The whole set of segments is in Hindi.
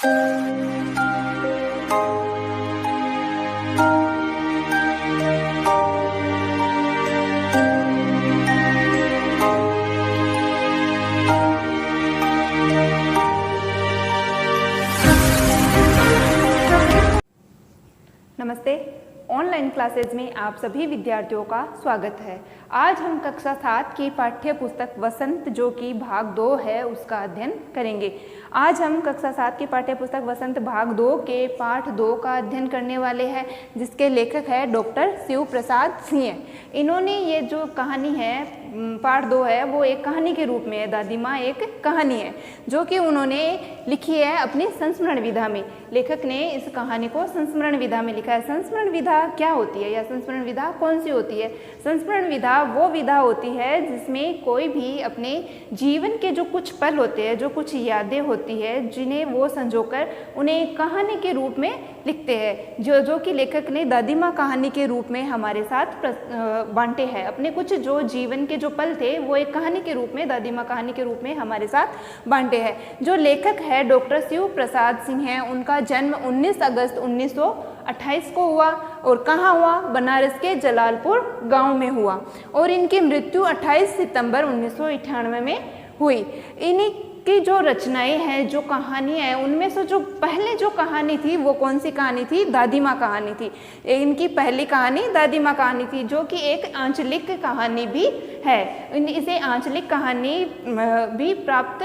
नमस्ते। ऑनलाइन क्लासेज में आप सभी विद्यार्थियों का स्वागत है। आज हम कक्षा 7 की पाठ्य पुस्तक वसंत जो कि भाग 2 है उसका अध्ययन करेंगे। आज हम कक्षा 7 की पाठ्य पुस्तक वसंत भाग 2 के पाठ 2 का अध्ययन करने वाले हैं, जिसके लेखक है डॉक्टर शिव प्रसाद सिंह। इन्होंने ये जो कहानी है पाठ 2 है वो एक कहानी के रूप में है। दादी माँ एक कहानी है जो कि उन्होंने लिखी है अपनी संस्मरण विधा में। लेखक ने इस कहानी को संस्मरण विधा में लिखा है। संस्मरण विधा क्या होती है या संस्मरण विधा कौन सी होती है? संस्मरण विधा वो विधा होती है जिसमें कोई भी अपने जीवन के जो कुछ पल होते हैं, जो कुछ यादें होती है, जिन्हें वो संजोकर उन्हें कहानी के रूप में लिखते हैं, जो कि लेखक ने दादी माँ कहानी के रूप में हमारे साथ बांटे हैं। अपने कुछ जो जीवन के जो पल थे वो एक कहानी के रूप में, दादी माँ कहानी के रूप में हमारे साथ बांटे हैं। जो लेखक है डॉक्टर शिव प्रसाद सिंह हैं, उनका जन्म 19 अगस्त 1928 को हुआ और कहाँ हुआ? बनारस के जलालपुर गांव में हुआ और इनकी मृत्यु 28 सितंबर 1998 में हुई। इन्हीं की जो रचनाएं हैं, जो कहानियाँ हैं, उनमें से जो पहले जो कहानी थी वो कौन सी कहानी थी? दादी माँ कहानी थी। इनकी पहली कहानी दादी माँ कहानी थी, जो कि एक आंचलिक कहानी भी है। इसे आंचलिक कहानी भी प्राप्त,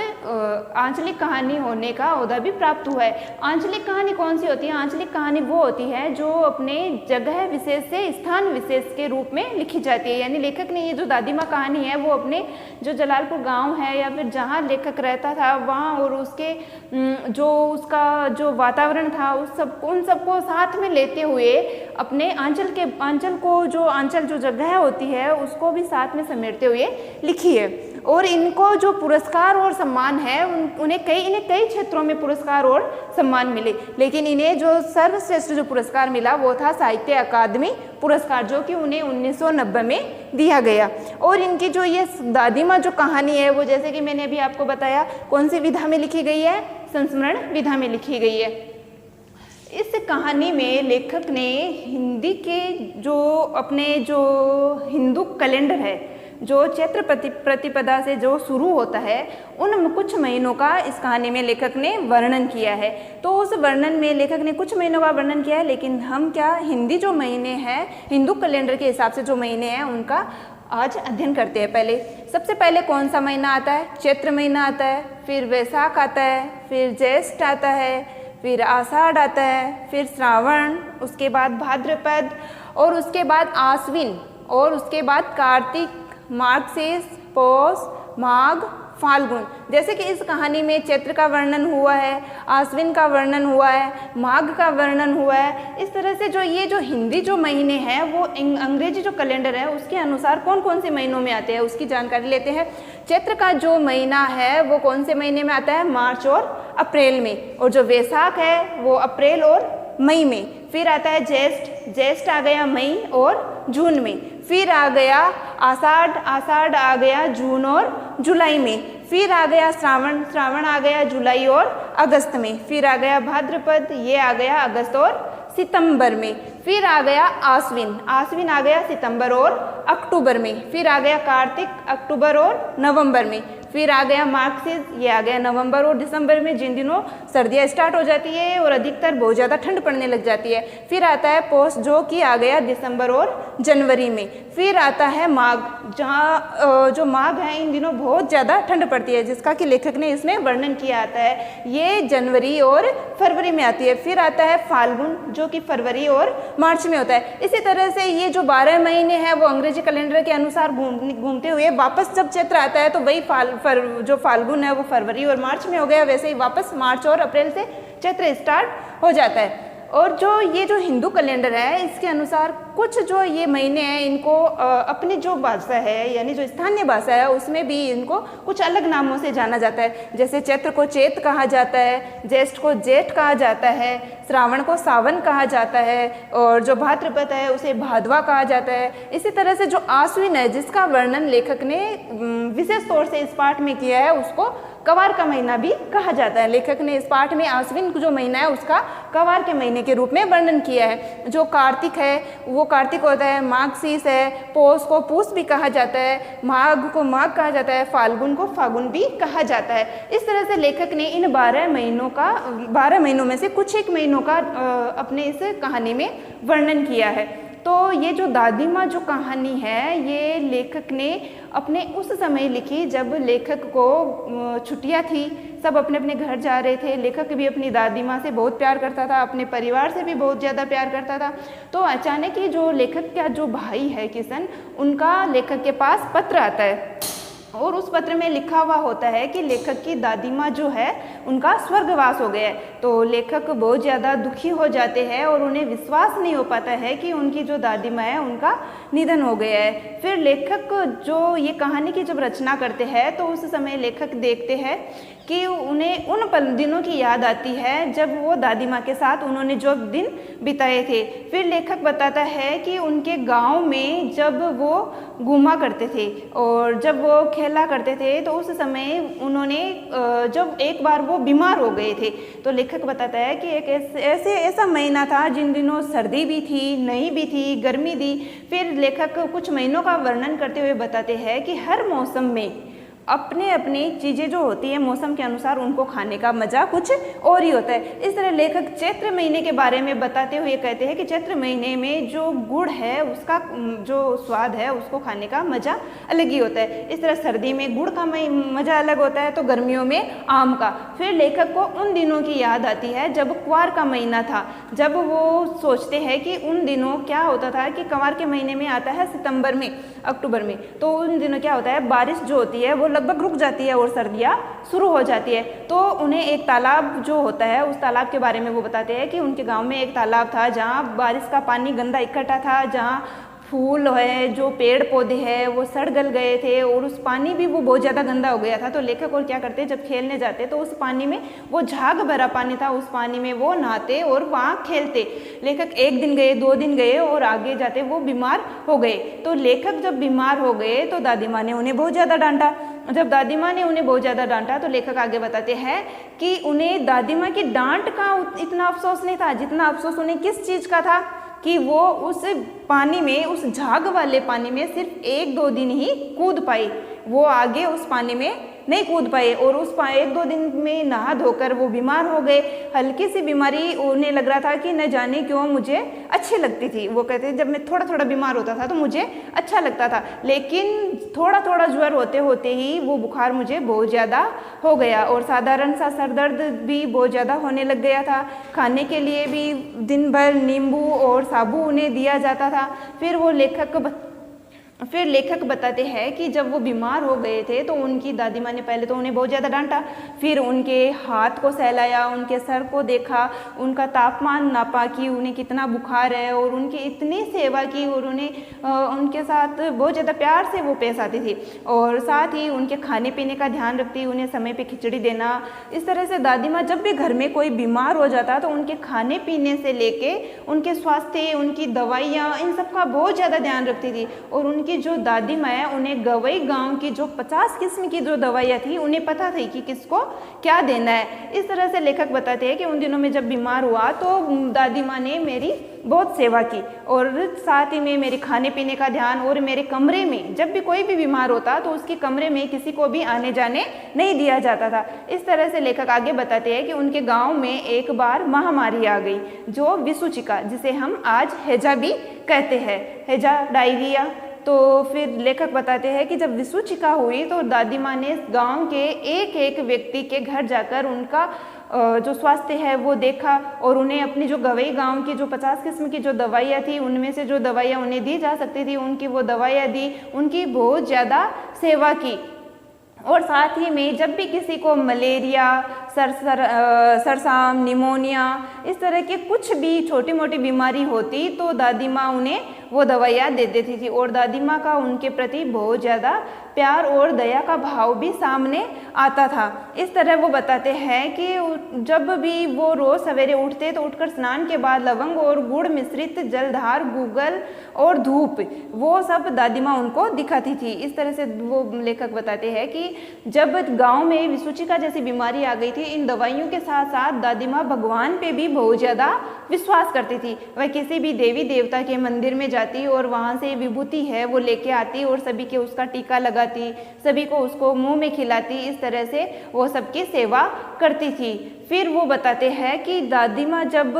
आंचलिक कहानी होने का ओहदा भी प्राप्त हुआ है। आंचलिक कहानी कौन सी होती है? आंचलिक कहानी वो होती है जो अपने जगह विशेष से स्थान विशेष के रूप में लिखी जाती है। यानी लेखक ने ये जो दादी माँ कहानी है वो अपने जो जलालपुर गाँव है या फिर जहाँ लेखक रहता था वहाँ और उसके जो उसका जो वातावरण था उन सबको साथ में लेते हुए अपने आंचल जो जगह होती है उसको भी साथ में समेटते हुए लिखी है। और इनको जो पुरस्कार और सम्मान है इन्हें कई क्षेत्रों में पुरस्कार और सम्मान मिले, लेकिन इन्हें जो सर्वश्रेष्ठ जो पुरस्कार मिला वो था साहित्य अकादमी पुरस्कार, जो कि उन्हें 1990 में दिया गया। और इनकी जो ये दादी माँ जो कहानी है वो, जैसे कि मैंने अभी आपको बताया, कौन सी विधा में लिखी गई है? संस्मरण विधा में लिखी गई है। इस कहानी में लेखक ने हिंदी के जो अपने जो हिंदू कैलेंडर है, जो चैत्र प्रतिपदा से जो शुरू होता है, उन कुछ महीनों का इस कहानी में लेखक ने वर्णन किया है। तो उस वर्णन में लेखक ने कुछ महीनों का वर्णन किया है, लेकिन हम क्या हिंदी जो महीने हैं, हिंदू कैलेंडर के हिसाब से जो महीने हैं उनका आज अध्ययन करते हैं। सबसे पहले कौन सा महीना आता है? चैत्र महीना आता है, फिर वैशाख आता है, फिर ज्येष्ठ आता है, फिर आषाढ़ आता है, फिर श्रावण, उसके बाद भाद्रपद और उसके बाद आश्विन और उसके बाद कार्तिक, मार्गशीर्ष, पौष, माघ, फाल्गुन। जैसे कि इस कहानी में चैत्र का वर्णन हुआ है, आश्विन का वर्णन हुआ है, माघ का वर्णन हुआ है। इस तरह से जो ये जो हिंदी जो महीने हैं वो अंग्रेजी जो कैलेंडर है उसके अनुसार कौन कौन से महीनों में आते हैं उसकी जानकारी लेते हैं। चैत्र का जो महीना है वो कौन से महीने में आता है? मार्च और अप्रैल में। और जो वैशाख है वो अप्रैल और मई में। फिर आता है ज्येष्ठ आ गया मई और जून में। फिर आ गया आषाढ़ आ गया जून और जुलाई में। फिर आ गया श्रावण आ गया जुलाई और अगस्त में। फिर आ गया भाद्रपद, ये आ गया अगस्त और सितंबर में। फिर आ गया आश्विन आ गया सितंबर और अक्टूबर में। फिर आ गया कार्तिक, अक्टूबर और नवंबर में। फिर आ गया मार्गशीर्ष, ये आ गया नवंबर और दिसंबर में, जिन दिनों सर्दियाँ स्टार्ट हो जाती है और अधिकतर बहुत ज़्यादा ठंड पड़ने लग जाती है। फिर आता है पौष, जो कि आ गया दिसंबर और जनवरी में। फिर आता है माघ, जहाँ जो माघ है इन दिनों बहुत ज़्यादा ठंड पड़ती है, जिसका कि लेखक ने इसमें वर्णन किया आता है। ये जनवरी और फरवरी में आती है। फिर आता है फाल्गुन, जो कि फरवरी और मार्च में होता है। इसी तरह से ये जो 12 महीने हैं वो अंग्रेजी कैलेंडर के अनुसार घूमते हुए वापस जब चैत्र आता है तो वही जो फाल्गुन है वो फरवरी और मार्च में हो गया, वैसे ही वापस मार्च और अप्रैल से चैत्र स्टार्ट हो जाता है। और जो ये जो हिंदू कैलेंडर है इसके अनुसार कुछ जो ये महीने हैं इनको अपनी जो भाषा है यानी जो स्थानीय भाषा है उसमें भी इनको कुछ अलग नामों से जाना जाता है। जैसे चैत्र को चैत कहा जाता है, ज्येष्ठ को जेठ कहा जाता है, श्रावण को सावन कहा जाता है और जो भाद्रपद है उसे भादवा कहा जाता है। इसी तरह से जो आश्विन है जिसका वर्णन लेखक ने विशेष तौर से इस पाठ में किया है उसको कवार का महीना भी कहा जाता है। लेखक ने इस पाठ में आश्विन जो महीना है उसका कवार के महीने के रूप में वर्णन किया है। जो कार्तिक है वो कार्तिक होता है, माघशीष है, पौष को पूष भी कहा जाता है, माघ को माघ कहा जाता है, फाल्गुन को फागुन भी कहा जाता है। इस तरह से लेखक ने इन 12 महीनों में से कुछ एक महीनों का अपने इस कहानी में वर्णन किया है। तो ये जो दादी माँ जो कहानी है ये लेखक ने अपने उस समय लिखी जब लेखक को छुट्टियाँ थी, सब अपने अपने घर जा रहे थे। लेखक भी अपनी दादी माँ से बहुत प्यार करता था, अपने परिवार से भी बहुत ज़्यादा प्यार करता था। तो अचानक ही जो लेखक का जो भाई है किशन, उनका लेखक के पास पत्र आता है और उस पत्र में लिखा हुआ होता है कि लेखक की दादी माँ जो है उनका स्वर्गवास हो गया है। तो लेखक बहुत ज़्यादा दुखी हो जाते हैं और उन्हें विश्वास नहीं हो पाता है कि उनकी जो दादी माँ है उनका निधन हो गया है। फिर लेखक जो ये कहानी की जब रचना करते हैं तो उस समय लेखक देखते हैं कि उन्हें उन दिनों की याद आती है जब वो दादी माँ के साथ उन्होंने जो दिन बिताए थे। फिर लेखक बताता है कि उनके गांव में जब वो घूमा करते थे और जब वो खेला करते थे तो उस समय उन्होंने जब एक बार वो बीमार हो गए थे। तो लेखक बताता है कि एक ऐसा महीना था जिन दिनों सर्दी भी थी, नई भी थी, गर्मी थी। फिर लेखक कुछ महीनों का वर्णन करते हुए बताते हैं कि हर मौसम में अपने अपनी चीज़ें जो होती है मौसम के अनुसार उनको खाने का मज़ा कुछ और ही होता है। इस तरह लेखक चैत्र महीने के बारे में बताते हुए कहते हैं कि चैत्र महीने में जो गुड़ है उसका जो स्वाद है उसको खाने का मज़ा अलग ही होता है। इस तरह सर्दी में गुड़ का मज़ा अलग होता है तो गर्मियों में आम का। फिर लेखक को उन दिनों की याद आती है जब कुंवार का महीना था, जब वो सोचते हैं कि उन दिनों क्या होता था कि कुंवार के महीने में आता है सितंबर में, अक्टूबर में। तो उन दिनों क्या होता है, बारिश जो होती है वो लगभग रुक जाती है और सर्दियाँ शुरू हो जाती है। तो उन्हें एक तालाब जो होता है उस तालाब के बारे में वो बताते हैं कि उनके गांव में एक तालाब था जहाँ बारिश का पानी गंदा इकट्ठा था, जहाँ फूल है, जो पेड़ पौधे हैं वो सड़ गल गए थे और उस पानी भी वो बहुत ज़्यादा गंदा हो गया था। तो लेखक और क्या करते, जब खेलने जाते तो उस पानी में वो झाग भरा पानी था, उस पानी में वो नहाते और वहाँ खेलते। लेखक 1 दिन गए, 2 दिन गए और आगे जाते वो बीमार हो गए। तो लेखक जब बीमार हो गए तो दादी माँ ने उन्हें बहुत ज़्यादा डांटा। जब दादी माँ ने उन्हें बहुत ज़्यादा डांटा तो लेखक आगे बताते हैं कि उन्हें दादी माँ की डांट का इतना अफसोस नहीं था जितना अफसोस उन्हें किस चीज़ का था कि वो उस पानी में, उस झाग वाले पानी में सिर्फ 1-2 दिन ही कूद पाई, वो आगे उस पानी में नहीं कूद पाए और उस 1-2 दिन में नहा धोकर वो बीमार हो गए। हल्की सी बीमारी उन्हें लग रहा था कि न जाने क्यों मुझे अच्छी लगती थी। वो कहते जब मैं थोड़ा थोड़ा बीमार होता था तो मुझे अच्छा लगता था, लेकिन थोड़ा थोड़ा ज्वर होते होते ही वो बुखार मुझे बहुत ज़्यादा हो गया और साधारण सा सर दर्द भी बहुत ज़्यादा होने लग गया था। खाने के लिए भी दिन भर नींबू और साबु उन्हें दिया जाता था। फिर लेखक बताते हैं कि जब वो बीमार हो गए थे तो उनकी दादी माँ ने पहले तो उन्हें बहुत ज़्यादा डांटा, फिर उनके हाथ को सहलाया, उनके सर को देखा, उनका तापमान नापा कि उन्हें कितना बुखार है और उनकी इतनी सेवा की और उन्हें उनके साथ बहुत ज़्यादा प्यार से वो पेश आती थी और साथ ही उनके खाने पीने का ध्यान रखती, उन्हें समय पे खिचड़ी देना। इस तरह से दादी माँ जब भी घर में कोई बीमार हो जाता तो उनके खाने पीने से लेके उनके स्वास्थ्य, उनकी दवाइयाँ, इन सब का बहुत ज़्यादा ध्यान रखती थी। और उनकी जो दादी माँ है उन्हें गवई गांव की जो 50 किस्म की जो दवाइयाँ थी उन्हें पता थी कि किसको क्या देना है। इस तरह से लेखक बताते हैं कि उन दिनों में जब बीमार हुआ तो दादी माँ ने मेरी बहुत सेवा की और साथ ही में मेरे खाने पीने का ध्यान, और मेरे कमरे में जब भी कोई भी बीमार होता तो उसके कमरे में किसी को भी आने जाने नहीं दिया जाता था। इस तरह से लेखक आगे बताते हैं कि उनके गांव में एक बार महामारी आ गई जो विसूचिका, जिसे हम आज हैजा भी कहते हैं, हैजा डायरिया। तो फिर लेखक बताते हैं कि जब विसूचिका हुई तो दादी माँ ने गांव के एक एक व्यक्ति के घर जाकर उनका जो स्वास्थ्य है वो देखा और उन्हें अपनी जो गवई गांव की जो 50 किस्म की जो दवाइयाँ थी उनमें से जो दवाइयाँ उन्हें दी जा सकती थी उनकी वो दवाइयाँ दी, उनकी बहुत ज़्यादा सेवा की। और साथ ही में जब भी किसी को मलेरिया, सरसाम, निमोनिया, इस तरह के कुछ भी छोटी मोटी बीमारी होती तो दादी माँ उन्हें वो दवाइयाँ दे देती थी और दादी माँ का उनके प्रति बहुत ज़्यादा प्यार और दया का भाव भी सामने आता था। इस तरह वो बताते हैं कि जब भी वो रोज़ सवेरे उठते तो उठकर स्नान के बाद लवंग और गुड़ मिश्रित जलधार, गूगल और धूप वो सब दादी माँ उनको दिखाती थी। इस तरह से वो लेखक बताते हैं कि जब गांव में विसूचिका जैसी बीमारी आ गई थी, इन दवाइयों के साथ साथ दादी माँ भगवान पे भी बहुत ज़्यादा विश्वास करती थी। वह किसी भी देवी देवता के मंदिर में जाती और वहाँ से विभूति है वो लेके आती और सभी के उसका टीका लगाती, सभी को उसको मुंह में खिलाती। इस तरह से वो सबकी सेवा करती थी। फिर वो बताते हैं कि दादी माँ जब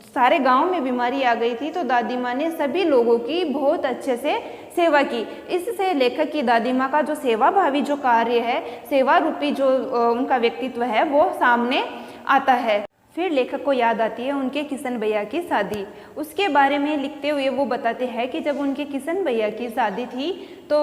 सारे गांव में बीमारी आ गई थी तो दादी माँ ने सभी लोगों की बहुत अच्छे से सेवा की। इससे लेखक की दादी माँ का जो सेवा भावी जो कार्य है, सेवा रूपी जो उनका व्यक्तित्व है वो सामने आता है। फिर लेखक को याद आती है उनके किशन भैया की शादी। उसके बारे में लिखते हुए वो बताते हैं कि जब उनके किशन भैया की शादी थी तो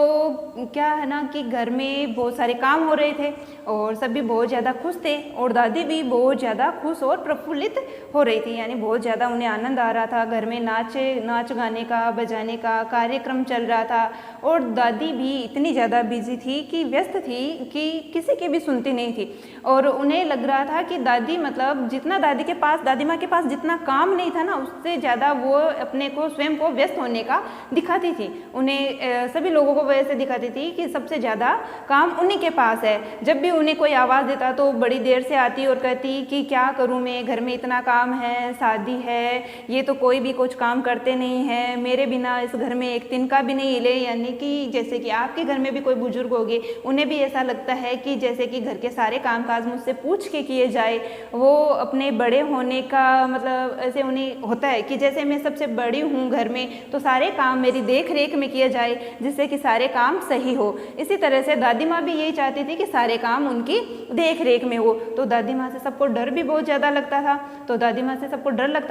क्या है ना कि घर में बहुत सारे काम हो रहे थे और सभी बहुत ज़्यादा खुश थे और दादी भी बहुत ज़्यादा खुश और प्रफुल्लित हो रही थी, यानी बहुत ज़्यादा उन्हें आनंद आ रहा था। घर में नाच गाने का, बजाने का कार्यक्रम चल रहा था और दादी भी इतनी ज़्यादा बिजी थी कि व्यस्त थी कि किसी की भी सुनती नहीं थी। और उन्हें लग रहा था कि दादी मतलब जितना दादी माँ के पास जितना काम नहीं था ना, उससे ज़्यादा वो अपने को स्वयं को व्यस्त होने का दिखाती थी। उन्हें सभी लोगों को वैसे दिखाती थी कि सबसे ज़्यादा काम उन्हीं के पास है। जब भी उन्हें कोई आवाज़ देता तो बड़ी देर से आती और कहती कि क्या करूँ मैं, घर में इतना काम है, शादी है, ये तो कोई भी कुछ काम करते नहीं है, मेरे बिना इस घर में एक तिनका भी नहीं हिले। यानी कि जैसे कि आपके घर में भी कोई बुजुर्ग होगी, उन्हें भी ऐसा लगता है कि जैसे कि घर के सारे कामकाज मुझसे पूछ के किए जाए। वो अपने बड़े होने का मतलब ऐसे उन्हें होता है कि जैसे मैं सबसे बड़ी हूँ घर में तो सारे काम मेरी देख रेख में किए जाए जिससे कि सारे काम सही हो। इसी तरह से दादी माँ भी यही चाहती थी कि सारे काम उनकी देख रेख में हो। तो दादी माँ से सबको डर भी बहुत ज़्यादा लगता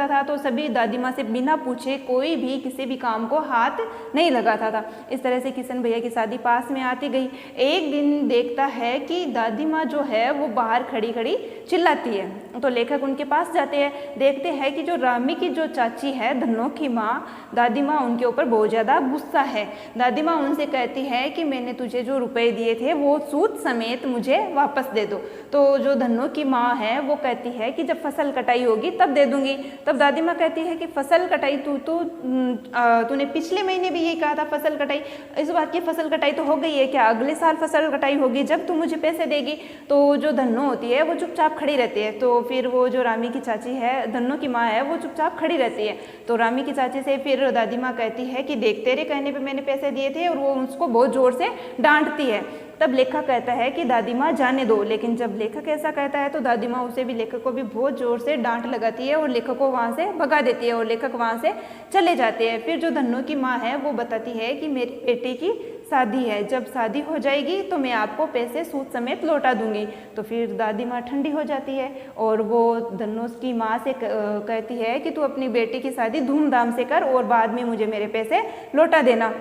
था। तो सभी दादी माँ से बिना पूछे कोई भी किसी भी काम को हाथ नहीं लगाता था। इस तरह से किशन भैया की शादी पास में आती गई। एक दिन देखता है कि दादी माँ जो है वो बाहर खड़ी खड़ी चिल्लाती है। तो लेखक उनके पास जाते हैं, देखते हैं कि जो रामी की जो चाची है, धन्नो की माँ, दादी माँ उनके ऊपर बहुत ज़्यादा गुस्सा है। दादी माँ उनसे कहती है कि मैंने तुझे जो रुपए दिए थे वो सूद समेत मुझे वापस दे दो। तो जो धन्नो की माँ है वो कहती है कि जब फसल कटाई होगी तब दे दूंगी। तब दादी माँ कहती है कि फसल कटाई तूने पिछले महीने भी यही कहा था फसल कटाई, इस बार की फसल कटाई तो हो गई है क्या? अगले साल फसल कटाई होगी जब तू मुझे पैसे देगी। तो जो धन्नो होती है वो चुपचाप खड़ी रहती है। तो फिर वो जो रामी की चाची है, धन्नो की माँ है, वो चुपचाप खड़ी रहती है। तो रामी की चाची से फिर दादी माँ कहती है कि देख तेरे कहने पे मैंने पैसे दिए थे, और वो उसको बहुत जोर से डांटती है। तब लेखक कहता है कि दादी माँ जाने दो। लेकिन जब लेखक ऐसा कहता है तो दादी माँ उसे भी, लेखक को भी बहुत जोर से डांट लगाती है और लेखक को वहाँ से भगा देती है और लेखक वहाँ से चले जाते हैं। फिर जो धन्नो की माँ है वो बताती है कि मेरी बेटी की शादी है, जब शादी हो जाएगी तो मैं आपको पैसे सूद समेत लौटा दूंगी। तो फिर दादी माँ ठंडी हो जाती है और वो धन्नो की माँ से कहती है कि तू अपनी बेटी की शादी धूमधाम से कर और बाद में मुझे मेरे पैसे लौटा देना।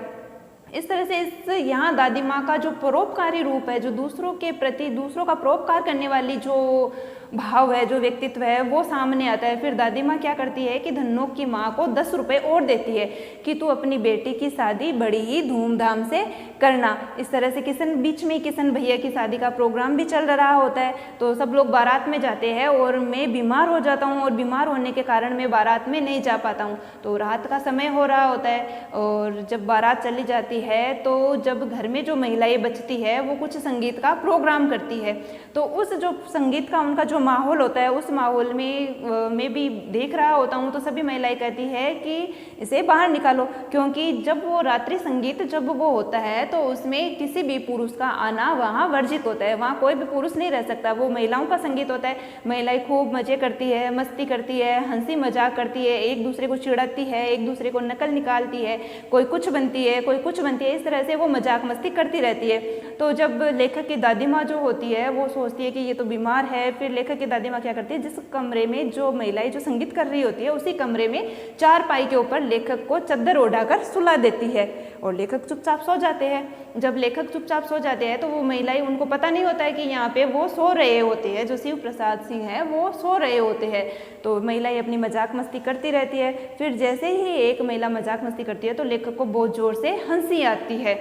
इस तरह से इस यहाँ दादी माँ का जो परोपकारी रूप है, जो दूसरों के प्रति दूसरों का परोपकार करने वाली जो भाव है, जो व्यक्तित्व है, वो सामने आता है। फिर दादी माँ क्या करती है कि धन्नो की माँ को 10 रुपये और देती है कि तू अपनी बेटी की शादी बड़ी ही धूमधाम से करना। इस तरह से बीच में किशन भैया की शादी का प्रोग्राम भी चल रहा होता है। तो सब लोग बारात में जाते हैं और मैं बीमार हो जाता हूँ और बीमार होने के कारण मैं बारात में नहीं जा पाता हूँ। तो रात का समय हो रहा होता है और जब बारात चली जाती है तो जब घर में जो महिलाएं बचती है वो कुछ संगीत का प्रोग्राम करती है। तो उस जो संगीत का उनका जो माहौल होता है, उस माहौल में मैं भी देख रहा होता हूँ। तो सभी महिलाएं कहती है कि इसे बाहर निकालो, क्योंकि जब वो रात्रि संगीत जब वो होता है तो उसमें किसी भी पुरुष का आना वहाँ वर्जित होता है। वहाँ कोई भी पुरुष नहीं रह सकता। वो महिलाओं का संगीत होता है। महिलाएं खूब मजे करती है, मस्ती करती है, हंसी मजाक करती है, एक दूसरे को चिढ़ाती है, एक दूसरे को नकल निकालती है, कोई कुछ बनती है, कोई कुछ बनती है। इस तरह से वो मजाक मस्ती करती रहती है। तो जब लेखक की दादी माँ जो होती है वो सोचती है कि ये तो बीमार है, फिर लेखक की दादी माँ क्या करती है, जिस कमरे में जो महिलाएं जो संगीत कर रही होती है उसी कमरे में चारपाई के ऊपर लेखक को चद्दर ओढ़ाकर सुला देती है और लेखक चुपचाप सो जाते हैं। जब लेखक चुपचाप सो जाते हैं तो वो महिलाएं, उनको पता नहीं होता है कि यहाँ पे वो सो रहे होते हैं, जो शिव प्रसाद सिंह है वो सो रहे होते हैं। तो महिलाएं अपनी मजाक मस्ती करती रहती है। फिर जैसे ही एक महिला मजाक मस्ती करती है तो लेखक को बहुत जोर से हंसी आती है।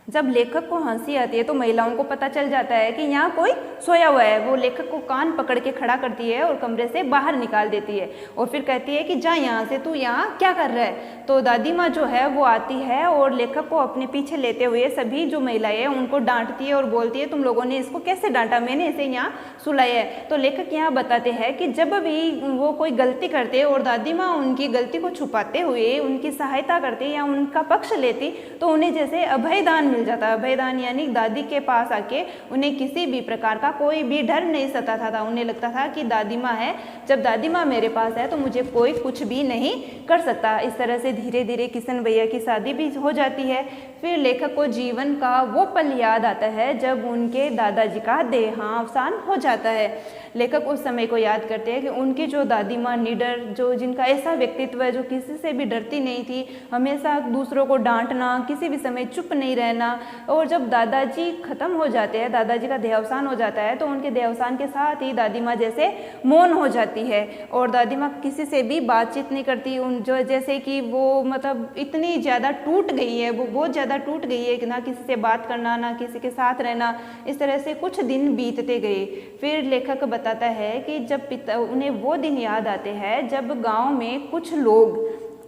जब लेखक को हंसी आती है तो महिलाओं को पता चल जाता है कि यहाँ कोई सोया हुआ है। वो लेखक को कान पकड़ के खड़ा करती है और कमरे से बाहर निकाल देती है और फिर कहती है कि जा यहाँ से, तू यहाँ क्या कर रहा है। तो दादी माँ जो है वो आती है और लेखक को अपने पीछे लेते हुए सभी जो महिलाएं हैं उनको डांटती है और बोलती है, तुम लोगों ने इसको कैसे डांटा, मैंने इसे यहाँ सुलाया है। तो लेखक यहाँ बताते हैं कि जब भी वो कोई गलती करते और दादी माँ उनकी गलती को छुपाते हुए उनकी सहायता करती या उनका पक्ष लेती तो उन्हें जैसे अभयदान मिल जाता है। अभयदान यानी दादी के पास आके उन्हें किसी भी प्रकार का कोई भी डर नहीं सताता था। उन्हें लगता था कि दादी माँ है, जब दादी माँ मेरे पास है तो मुझे कोई कुछ भी नहीं कर सकता। इस तरह से धीरे धीरे किशन भैया की शादी भी हो जाती है। फिर लेखक को जीवन का वो पल याद आता है जब उनके दादाजी का देहावसान हो जाता है। लेखक उस समय को याद करते हैं कि उनकी जो दादी माँ निडर, जो जिनका ऐसा व्यक्तित्व है, जो किसी से भी डरती नहीं थी, हमेशा दूसरों को डांटना, किसी भी समय चुप नहीं रहना। और जब दादाजी खत्म हो जाते हैं, दादाजी का देहावसान हो जाता है तो उनके देहावसान के साथ ही दादी माँ जैसे मौन हो जाती है और दादी माँ किसी से भी बातचीत नहीं करती। उन जो जैसे कि वो मतलब इतनी ज़्यादा टूट गई है, वो बहुत ज़्यादा टूट गई है कि ना किसी से बात करना, ना किसी के साथ रहना। इस तरह से कुछ दिन बीतते गए। फिर लेखक बताता है कि जब उन्हें वो दिन याद आते हैं जब गांव में कुछ लोग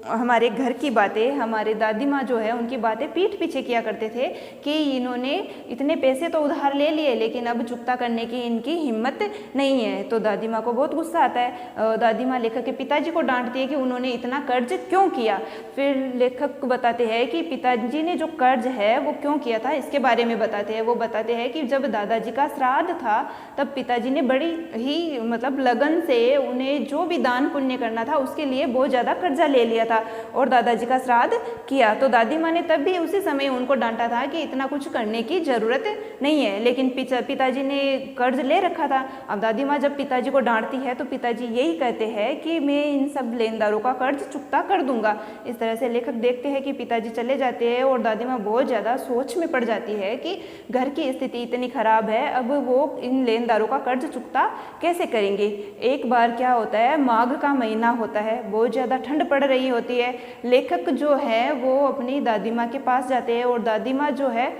हमारे घर की बातें, हमारे दादी माँ जो है उनकी बातें पीठ पीछे किया करते थे कि इन्होंने इतने पैसे तो उधार ले लिए लेकिन अब चुकता करने की इनकी हिम्मत नहीं है। तो दादी माँ को बहुत गुस्सा आता है। दादी माँ लेखक के पिताजी को डांटती है कि उन्होंने इतना कर्ज क्यों किया। फिर लेखक बताते हैं कि पिताजी ने जो कर्ज है वो क्यों किया था, इसके बारे में बताते हैं। वो बताते हैं कि जब दादाजी का श्राद्ध था तब पिताजी ने बड़ी ही मतलब लगन से उन्हें जो भी दान पुण्य करना था उसके लिए बहुत ज़्यादा कर्जा ले लिया था और दादाजी का श्राद्ध किया। तो दादी माँ ने तब भी उसी समय उनको डांटा था कि इतना कुछ करने की जरूरत नहीं है, लेकिन पिताजी ने कर्ज ले रखा था। अब दादी माँ जब पिताजी को डांटती है तो पिताजी यही कहते हैं कि मैं इन सब लेनदारों का कर्ज चुकता कर दूंगा। इस तरह से लेखक देखते हैं कि पिताजी चले जाते हैं और दादी माँ बहुत ज़्यादा सोच में पड़ जाती है कि घर की स्थिति इतनी खराब है, अब वो इन लेनदारों का कर्ज चुकता कैसे करेंगे। एक बार क्या होता है, माघ का महीना होता है, बहुत ज़्यादा ठंड पड़ रही होती है। लेखक जो है वो अपनी दादी माँ के पास जाते हैं और दादी माँ जो है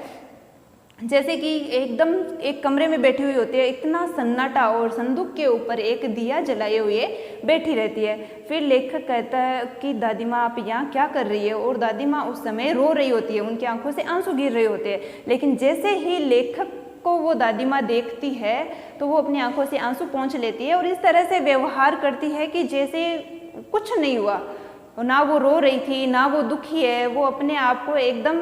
जैसे कि एकदम एक कमरे में बैठी हुई होती है, इतना सन्नाटा, और संदूक के ऊपर एक दिया जलाए हुए बैठी रहती है। फिर लेखक कहता है कि दादी माँ आप यहाँ क्या कर रही है, और दादी माँ उस समय रो रही होती है, उनकी आंखों से आंसू गिर रहे होते हैं। लेकिन जैसे ही लेखक को वो दादी माँ देखती है तो वो अपनी आंखों से आंसू पोंछ लेती है और इस तरह से व्यवहार करती है कि जैसे कुछ नहीं हुआ, ना वो रो रही थी ना वो दुखी है। वो अपने आप को एकदम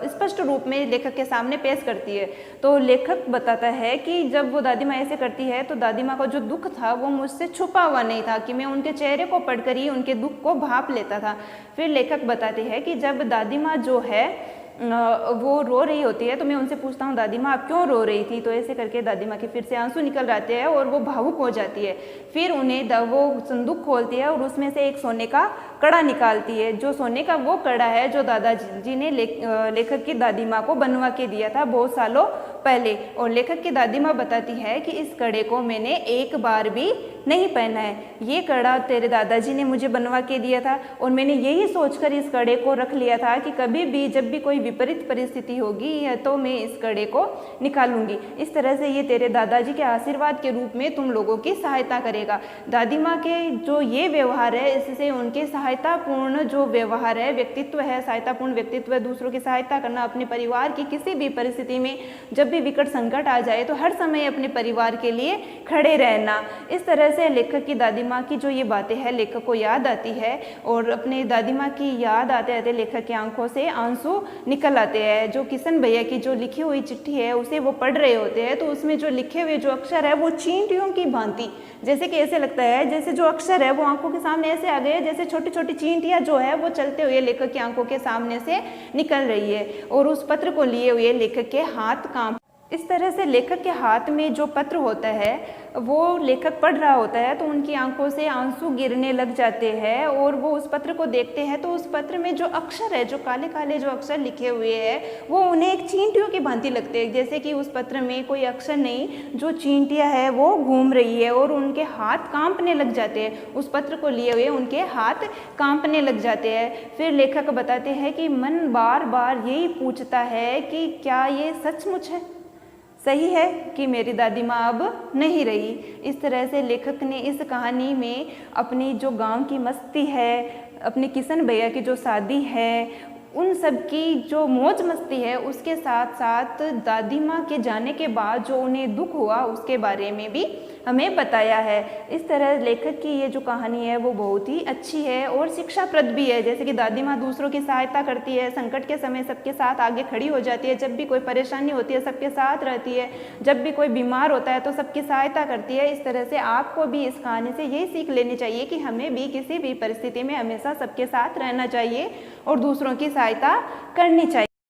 स्पष्ट रूप में लेखक के सामने पेश करती है। तो लेखक बताता है कि जब वो दादी माँ ऐसे करती है तो दादी माँ का जो दुख था वो मुझसे छुपा हुआ नहीं था कि मैं उनके चेहरे को पढ़कर ही उनके दुख को भांप लेता था। फिर लेखक बताते हैं कि जब दादी माँ जो है वो रो रही होती है तो मैं उनसे पूछता हूँ, दादी माँ आप क्यों रो रही थी। तो ऐसे करके दादी माँ के फिर से आंसू निकल आते हैं और वो भावुक हो जाती है। फिर उन्हें वो संदूक खोलती है और उसमें से एक सोने का कड़ा निकालती है, जो सोने का वो कड़ा है जो दादाजी ने लेखक की दादी माँ को बनवा के दिया था बहुत सालों पहले। और लेखक की दादी माँ बताती है कि इस कड़े को मैंने एक बार भी नहीं पहना है, ये कड़ा तेरे दादाजी ने मुझे बनवा के दिया था और मैंने यही सोचकर इस कड़े को रख लिया था कि कभी भी जब भी कोई विपरीत परिस्थिति होगी तो मैं इस कड़े को निकालूंगी। इस तरह से ये तेरे दादाजी के आशीर्वाद के रूप में तुम लोगों की सहायता करेगा। दादी माँ के जो ये व्यवहार है इससे उनके सहायतापूर्ण जो व्यवहार है, व्यक्तित्व है, सहायतापूर्ण व्यक्तित्व है, दूसरों की सहायता करना, अपने परिवार की किसी भी परिस्थिति में जब भी विकट संकट आ जाए तो हर समय अपने परिवार के लिए खड़े रहना। इस तरह से लेखक की दादी माँ की जो ये बातें हैं लेखक को याद आती है और अपने दादी माँ की याद आते आते लेखक की आंखों से आंसू निकल आते हैं। जो किशन भैया की जो लिखी हुई चिट्ठी है उसे वो पढ़ रहे होते हैं तो उसमें जो लिखे हुए जो अक्षर है वो चींटियों की भांति, जैसे कि ऐसे लगता है जैसे जो अक्षर है वो आंखों के सामने ऐसे आ गए जैसे छोटी छोटी चींटियां जो है वो चलते हुए लेखक की आंखों के सामने से निकल रही है। और उस पत्र को लिए हुए लेखक के हाथ कांप इस तरह से लेखक के हाथ में जो पत्र होता है वो लेखक पढ़ रहा होता है तो उनकी आंखों से आंसू गिरने लग जाते हैं और वो उस पत्र को देखते हैं तो उस पत्र में जो अक्षर है, जो काले काले जो अक्षर लिखे हुए हैं वो उन्हें एक चींटियों की भांति लगते हैं, जैसे कि उस पत्र में कोई अक्षर नहीं, जो चींटियाँ है वो घूम रही है और उनके हाथ कांपने लग जाते हैं। उस पत्र को लिए हुए उनके हाथ कांपने लग जाते हैं। फिर लेखक बताते हैं कि मन बार बार यही पूछता है कि क्या ये सचमुच है, सही है कि मेरी दादी माँ अब नहीं रही। इस तरह से लेखक ने इस कहानी में अपनी जो गांव की मस्ती है, अपने किशन भैया की जो शादी है, उन सब की जो मौज मस्ती है, उसके साथ साथ दादी माँ के जाने के बाद जो उन्हें दुख हुआ उसके बारे में भी हमें बताया है। इस तरह लेखक की ये जो कहानी है वो बहुत ही अच्छी है और शिक्षाप्रद भी है। जैसे कि दादी माँ दूसरों की सहायता करती है, संकट के समय सबके साथ आगे खड़ी हो जाती है, जब भी कोई परेशानी होती है सबके साथ रहती है, जब भी कोई बीमार होता है तो सबकी सहायता करती है। इस तरह से आपको भी इस कहानी से यही सीख लेनी चाहिए कि हमें भी किसी भी परिस्थिति में हमेशा सबके साथ रहना चाहिए और दूसरों की सहायता करनी चाहिए।